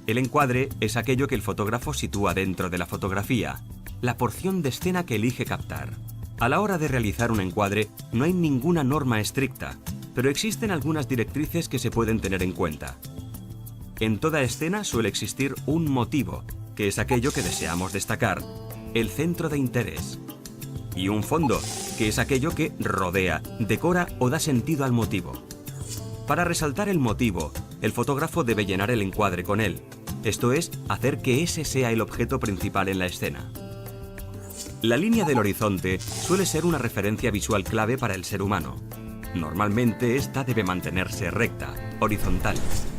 El encuadre es aquello que el fotógrafo sitúa dentro de la fotografía, la porción de escena que elige captar. A la hora de realizar un encuadre no hay ninguna norma estricta, pero existen algunas directrices que se pueden tener en cuenta. En toda escena suele existir un motivo, que es aquello que deseamos destacar, el centro de interés. Y un fondo, que es aquello que rodea, decora o da sentido al motivo. Para resaltar el motivo, el fotógrafo debe llenar el encuadre con él, esto es, hacer que ese sea el objeto principal en la escena. La línea del horizonte suele ser una referencia visual clave para el ser humano. Normalmente esta debe mantenerse recta, horizontal.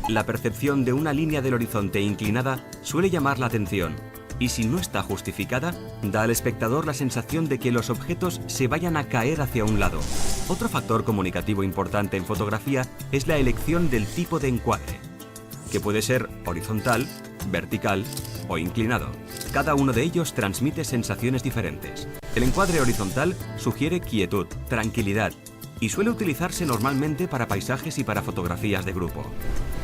La percepción de una línea del horizonte inclinada suele llamar la atención, y si no está justificada, da al espectador la sensación de que los objetos se vayan a caer hacia un lado. Otro factor comunicativo importante en fotografía es la elección del tipo de encuadre, que puede ser horizontal, vertical o inclinado. Cada uno de ellos transmite sensaciones diferentes. El encuadre horizontal sugiere quietud, tranquilidad, y suele utilizarse normalmente para paisajes y para fotografías de grupo.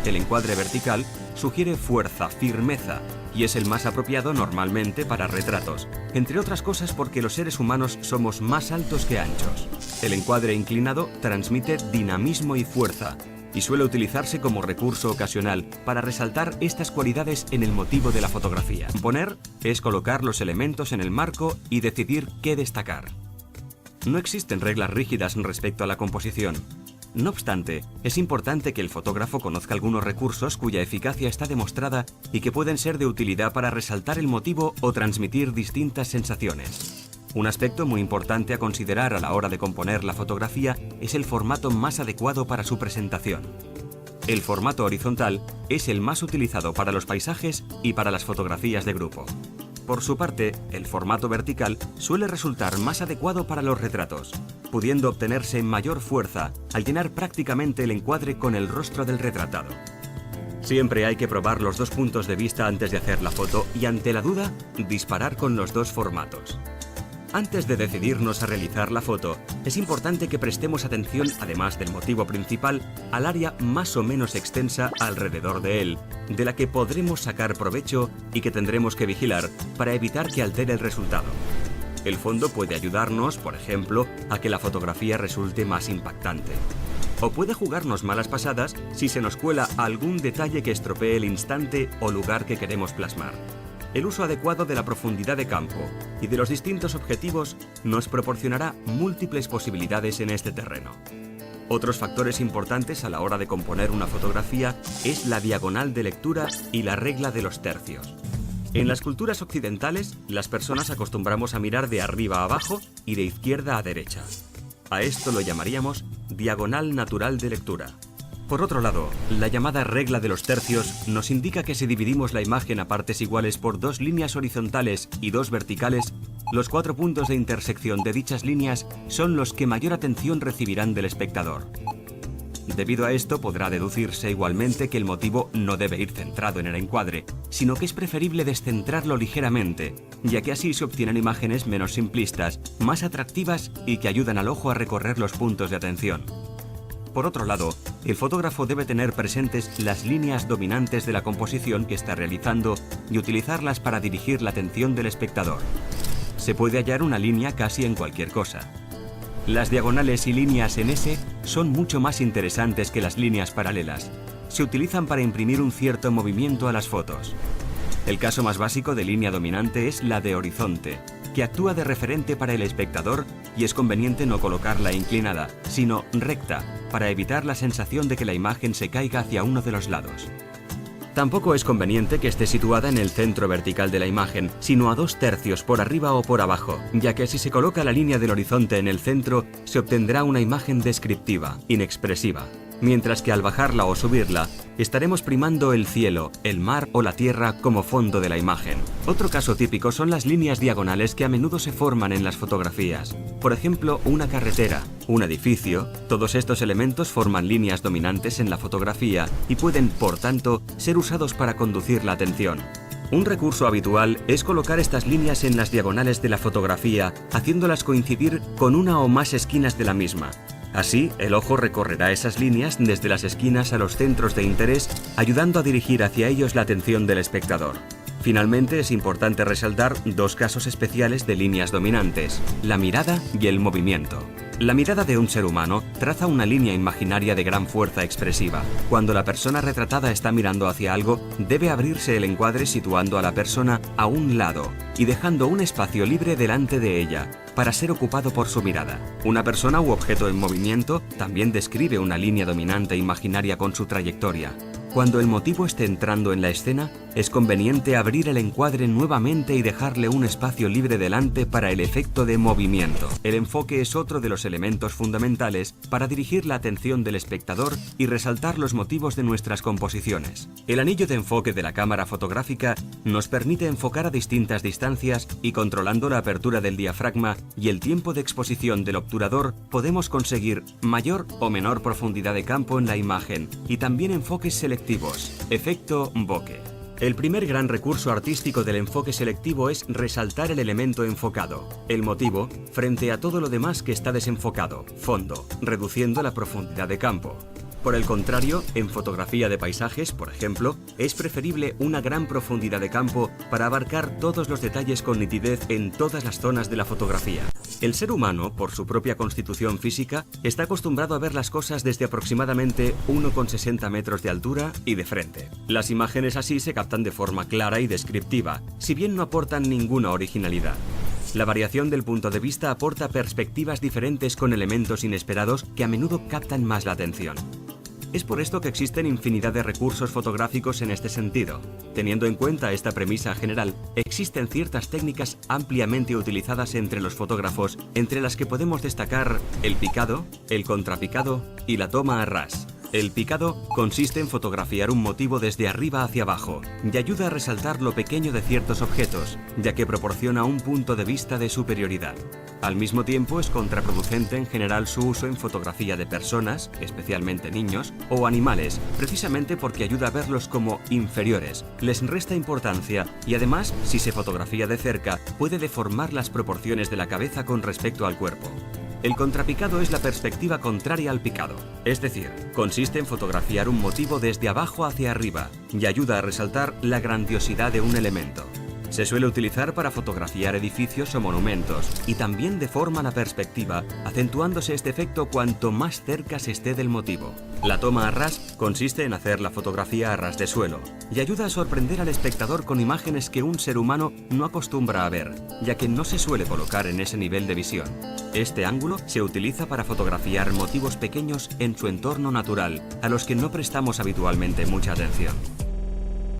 El encuadre vertical sugiere fuerza, firmeza, y es el más apropiado normalmente para retratos, entre otras cosas porque los seres humanos somos más altos que anchos. El encuadre inclinado transmite dinamismo y fuerza, y suele utilizarse como recurso ocasional para resaltar estas cualidades en el motivo de la fotografía. Componer es colocar los elementos en el marco y decidir qué destacar. No existen reglas rígidas respecto a la composición. No obstante, es importante que el fotógrafo conozca algunos recursos cuya eficacia está demostrada y que pueden ser de utilidad para resaltar el motivo o transmitir distintas sensaciones. Un aspecto muy importante a considerar a la hora de componer la fotografía es el formato más adecuado para su presentación. El formato horizontal es el más utilizado para los paisajes y para las fotografías de grupo. Por su parte, el formato vertical suele resultar más adecuado para los retratos, pudiendo obtenerse mayor fuerza al llenar prácticamente el encuadre con el rostro del retratado. Siempre hay que probar los dos puntos de vista antes de hacer la foto y, ante la duda, disparar con los dos formatos. Antes de decidirnos a realizar la foto, es importante que prestemos atención, además del motivo principal, al área más o menos extensa alrededor de él, de la que podremos sacar provecho y que tendremos que vigilar para evitar que altere el resultado. El fondo puede ayudarnos, por ejemplo, a que la fotografía resulte más impactante. O puede jugarnos malas pasadas si se nos cuela algún detalle que estropee el instante o lugar que queremos plasmar. El uso adecuado de la profundidad de campo y de los distintos objetivos nos proporcionará múltiples posibilidades en este terreno. Otros factores importantes a la hora de componer una fotografía es la diagonal de lectura y la regla de los tercios. En las culturas occidentales, las personas acostumbramos a mirar de arriba a abajo y de izquierda a derecha. A esto lo llamaríamos diagonal natural de lectura. Por otro lado, la llamada regla de los tercios nos indica que si dividimos la imagen a partes iguales por dos líneas horizontales y dos verticales, los 4 puntos de intersección de dichas líneas son los que mayor atención recibirán del espectador. Debido a esto, podrá deducirse igualmente que el motivo no debe ir centrado en el encuadre, sino que es preferible descentrarlo ligeramente, ya que así se obtienen imágenes menos simplistas, más atractivas y que ayudan al ojo a recorrer los puntos de atención. Por otro lado, el fotógrafo debe tener presentes las líneas dominantes de la composición que está realizando y utilizarlas para dirigir la atención del espectador. Se puede hallar una línea casi en cualquier cosa. Las diagonales y líneas en S son mucho más interesantes que las líneas paralelas. Se utilizan para imprimir un cierto movimiento a las fotos. El caso más básico de línea dominante es la de horizonte, que actúa de referente para el espectador y es conveniente no colocarla inclinada, sino recta, para evitar la sensación de que la imagen se caiga hacia uno de los lados. Tampoco es conveniente que esté situada en el centro vertical de la imagen, sino a 2 tercios por arriba o por abajo, ya que si se coloca la línea del horizonte en el centro, se obtendrá una imagen descriptiva, inexpresiva. Mientras que al bajarla o subirla, estaremos primando el cielo, el mar o la tierra como fondo de la imagen. Otro caso típico son las líneas diagonales que a menudo se forman en las fotografías. Por ejemplo, una carretera, un edificio, todos estos elementos forman líneas dominantes en la fotografía y pueden, por tanto, ser usados para conducir la atención. Un recurso habitual es colocar estas líneas en las diagonales de la fotografía, haciéndolas coincidir con una o más esquinas de la misma. Así, el ojo recorrerá esas líneas desde las esquinas a los centros de interés, ayudando a dirigir hacia ellos la atención del espectador. Finalmente, es importante resaltar dos casos especiales de líneas dominantes: la mirada y el movimiento. La mirada de un ser humano traza una línea imaginaria de gran fuerza expresiva. Cuando la persona retratada está mirando hacia algo, debe abrirse el encuadre situando a la persona a un lado y dejando un espacio libre delante de ella, para ser ocupado por su mirada. Una persona u objeto en movimiento también describe una línea dominante imaginaria con su trayectoria. Cuando el motivo esté entrando en la escena, es conveniente abrir el encuadre nuevamente y dejarle un espacio libre delante para el efecto de movimiento. El enfoque es otro de los elementos fundamentales para dirigir la atención del espectador y resaltar los motivos de nuestras composiciones. El anillo de enfoque de la cámara fotográfica nos permite enfocar a distintas distancias y, controlando la apertura del diafragma y el tiempo de exposición del obturador, podemos conseguir mayor o menor profundidad de campo en la imagen y también enfoques selectivos. Efecto bokeh. El primer gran recurso artístico del enfoque selectivo es resaltar el elemento enfocado, el motivo, frente a todo lo demás que está desenfocado, fondo, reduciendo la profundidad de campo. Por el contrario, en fotografía de paisajes, por ejemplo, es preferible una gran profundidad de campo para abarcar todos los detalles con nitidez en todas las zonas de la fotografía. El ser humano, por su propia constitución física, está acostumbrado a ver las cosas desde aproximadamente 1,60 metros de altura y de frente. Las imágenes así se captan de forma clara y descriptiva, si bien no aportan ninguna originalidad. La variación del punto de vista aporta perspectivas diferentes con elementos inesperados que a menudo captan más la atención. Es por esto que existen infinidad de recursos fotográficos en este sentido. Teniendo en cuenta esta premisa general, existen ciertas técnicas ampliamente utilizadas entre los fotógrafos, entre las que podemos destacar el picado, el contrapicado y la toma a ras. El picado consiste en fotografiar un motivo desde arriba hacia abajo y ayuda a resaltar lo pequeño de ciertos objetos, ya que proporciona un punto de vista de superioridad. Al mismo tiempo, es contraproducente en general su uso en fotografía de personas, especialmente niños, o animales, precisamente porque ayuda a verlos como inferiores, les resta importancia y además, si se fotografía de cerca, puede deformar las proporciones de la cabeza con respecto al cuerpo. El contrapicado es la perspectiva contraria al picado, es decir, consiste en fotografiar un motivo desde abajo hacia arriba y ayuda a resaltar la grandiosidad de un elemento. Se suele utilizar para fotografiar edificios o monumentos y también deforma la perspectiva, acentuándose este efecto cuanto más cerca se esté del motivo. La toma a ras consiste en hacer la fotografía a ras de suelo y ayuda a sorprender al espectador con imágenes que un ser humano no acostumbra a ver, ya que no se suele colocar en ese nivel de visión. Este ángulo se utiliza para fotografiar motivos pequeños en su entorno natural, a los que no prestamos habitualmente mucha atención.